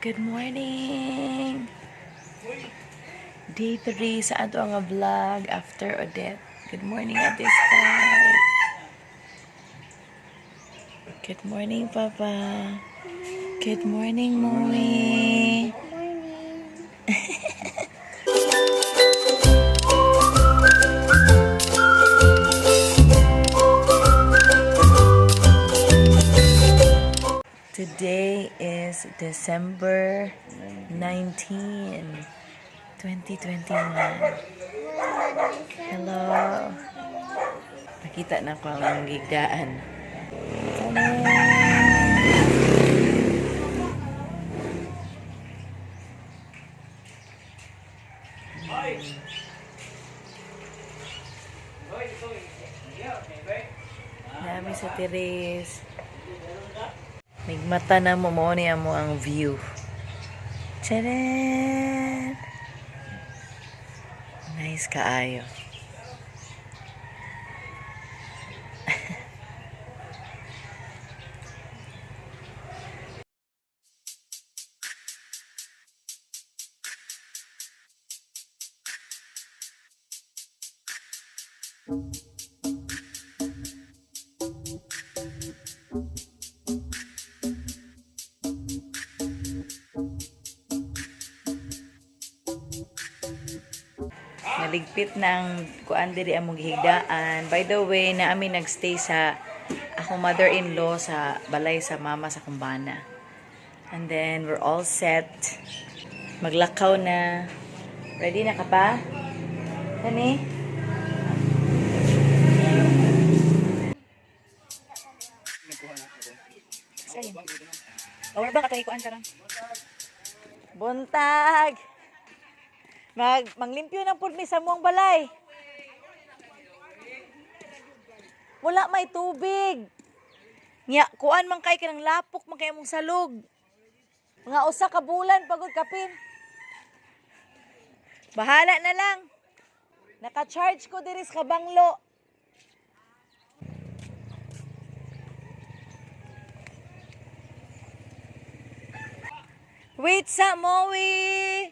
Good morning! Day 3 sa ato nga vlog after Odette. Good morning at this time. Good morning, Papa. Good morning, Mommy. Today is December 19, 2021. Hello. Nakita na ko ang gigdaan. Dami sa teres. Migmata na mo niya mo ang view. Tcharan! Nice kaayo. Naligpit ng kuan diri among gihigdaan. By the way, na amin nagstay sa akong mother-in-law sa balay sa mama sa Kumbana. And then we're all set. Maglakaw na. Ready na ka pa? Tani? Sayang. Or ba katay kuan karon? Buntag. Manglimpyo ng pud mi sa muang balay. Wala may tubig. Nya, kuan man kay kanang lapok man kay among salog. Mga usa ka bulan pagod kapin. Bahala na lang. Naka-charge ko diri sa kabanglo. Wait sa Moe.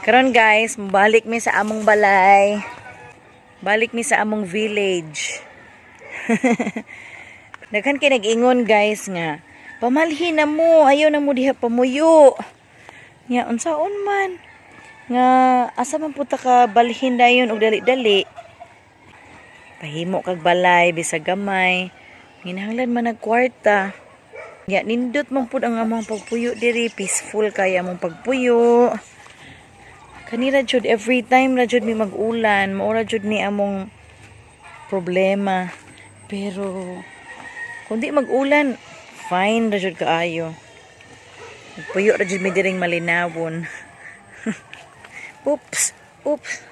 Karon guys, mabalik mi sa among balay. Balik mi sa among village. Daghan kay nag-ingon guys nga, pamalhin na mo, ayaw na mo diha pamuyo. Nya unsaon man? Nga asa man puta ka balhin dayon og dali-dali. Pahimo kag balay bisag gamay. Hinahanglan man nagkwarta. Nya nindot man pud ang among pagpuyo diri, peaceful kaya among pagpuyo. Kanira jud every time ra jud mi mag-ulan, maura jud ni among problema. Pero kung di mag-ulan, fine ra jud kaayo. Nagpuyo ra jud mi diring malinawon. Oops, oops.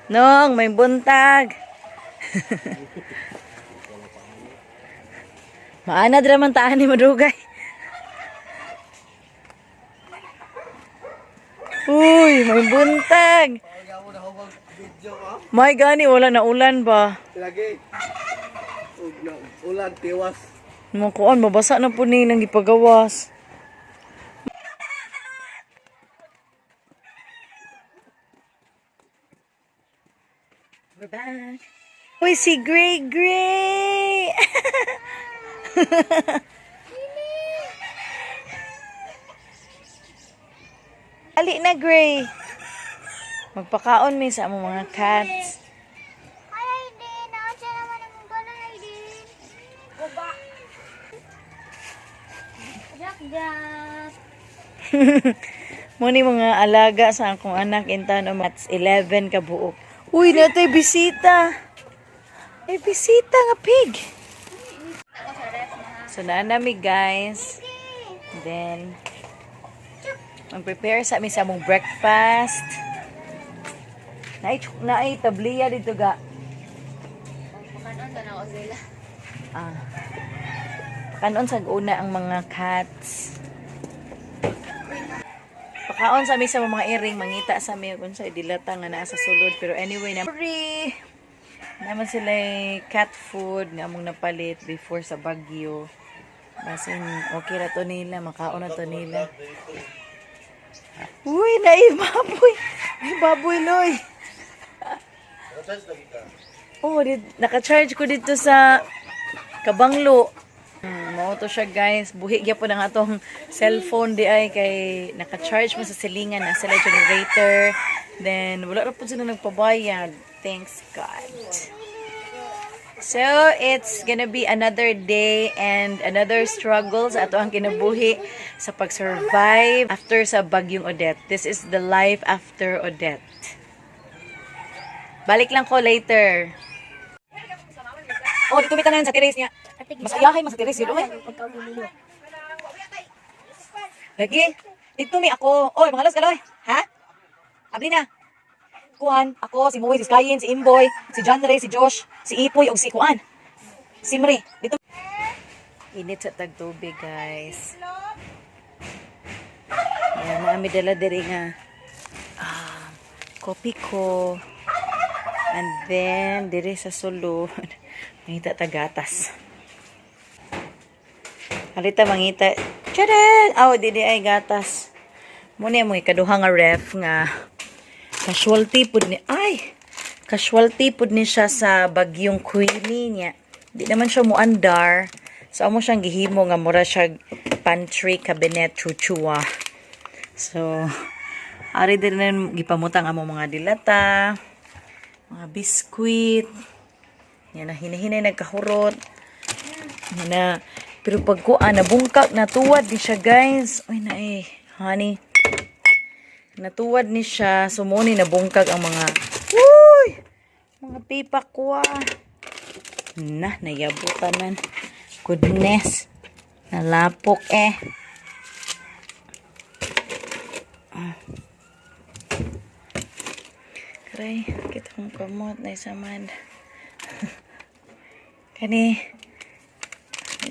Nong, may buntag. Maanad raman taan ni madugay. Uy, may buntag. May gani, wala na ulan ba? Lagi. Ulan, tiwas. Makuan, mabasa na po ni nang ipagawas. We're back. Uy, si Gray Gray! Ali na, Gray. Magpakaon mi sa among mga cats. Ay, din. Nakasya naman ang balay, din. Baba. Jack. Muni mga alaga sa akong anak intan o mats 11 ka buok. Uy, natay bisita. Ay, bisita nga pig. So, naanami guys. Then, mag-prepare sa amin sa among breakfast. Naay tabliya dito ga. Kanon sa una ang mga cats. Pakaon sa amin sa mga iring, mangita sa amin kung sa dilata nga naa sa sulod. Pero anyway, na Naman sila cat food nga among napalit before sa Bagyo. Basin, okay na to nila. Makaon na to nila. Uy, baboy. May baboy, Loy. Oh, naka-charge ko dito sa Kabanglo. Mao to siya, guys. Buhi gyapon ang atong cellphone di ay kay naka-charge mo sa silingan na sila generator. Then wala ra pud sila nagpabayad. Thanks God. So, it's gonna be another day and another struggle sa ato ang kinabuhi sa pag-survive after sa Bagyong Odette. This is the life after Odette. Balik lang ko later. Oh, dito may tanan sa terrace niya. Mas ayahay mas sa terrace yun. Lagi, dito may ako. Oy, mga halos kaloy. Ha? Abli na. Kuan, ako, si Moy, si Skyin, si Imboy, si John Ray, si Josh, si Ipoy, o si Kuan. Si Mri. Dito. Init sa tagtubig, guys. Ayan, naami dala diri nga. Kopi ko. And then, diri sa sulod. Mangita tagatas. Halita mangita. Tcharan! Aw, didi ay gatas. Muna mo ikaduha nga ref nga. Casualty pud ni casualty pud ni siya sa Bagyong Queenie niya. Di naman siya muandar. So amo siyang gihimo nga mura siya pantry cabinet chuchua. So ari din na gipamutang amo mga dilata, mga biskwit. Yan na hinahinay nagkahurot. Yan na pero pag kuan nabungkak natuwad di siya, guys. Oy na honey. Natuwad ni siya. Sumuni nabungkag ang mga mga pipa ko. Nayabutan man. Goodness. Nalapok Karay, kita kong kamot na isaman. Kani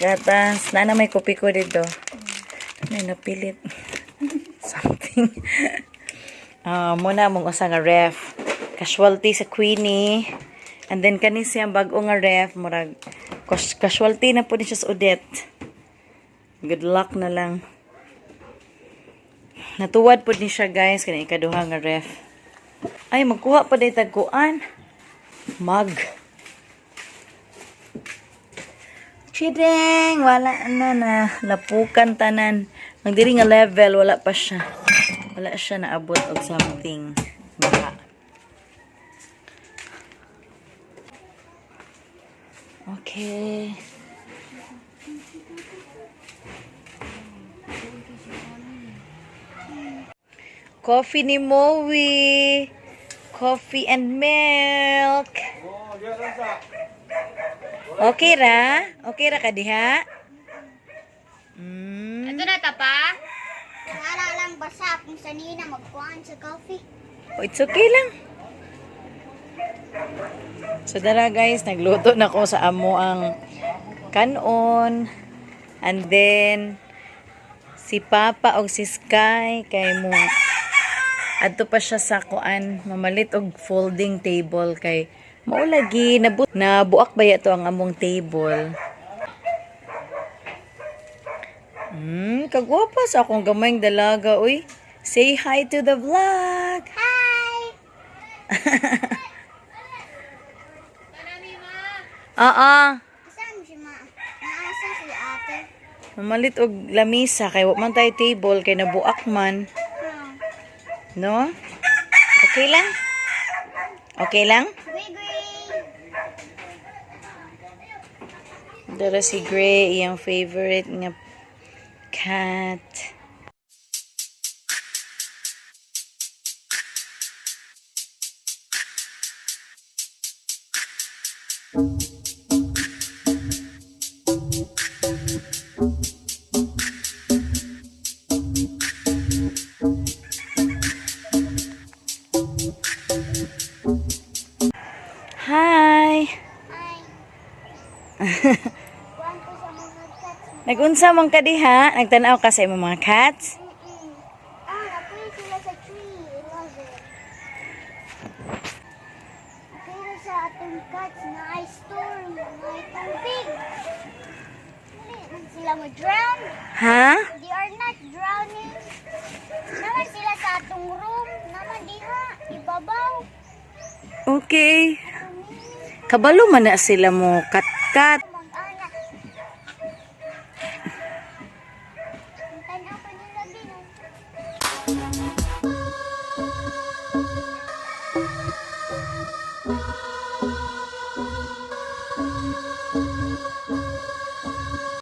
gatas. Nana may kopi ko dito. May napilit. Something. Muna mong usa nga ref. Casualty sa Queenie. And then kani siyang bago nga ref. Murag casualty na po ni siya sa Odette. Good luck na lang. Natuwad po ni siya, guys. Kani ikaduha nga ref. Ay, magkuha pa day tagkuan. Mug. Chideng! Wala na. Lapukan tanan. Magdiri nga level, wala pa siya. Wala siya naabot og something. Baka. Okay. Coffee ni Moe. Coffee and milk. Okay ra? Okay ra ka diha? Ito na tapa. Wala lang basa kung sanina magkuhan sa coffee. Oh, it's okay lang. So dara, guys, nagluto na ko sa amo ang kanon. And then si Papa og si Sky kay mo adto pa siya sa kuan mamalit og folding table kay maulagi nabuak ba yato ang among table. Kagwapa sa akong gamayng dalaga, uy. Say hi to the vlog. Hi! Saan si ma? Naasa si ate? Mamalit og lamisa kay wa man tay table kay nabuak man. No? Okay lang? Okay lang? Dara si Gray, iyang favorite nga cat. Hi! Hi! Kuhan ko sa mga cats. Nagunsa mong ka diha? Nagtanaw ka sa imong mga cats? Napuwi sila sa tree. I love it. Okay sa atong cats sila mo drown. Ha? They are not drowning. Naman sila sa atong room. Naman diha. Ibabaw. Okay. Kabalo man na sila mo kat-kat.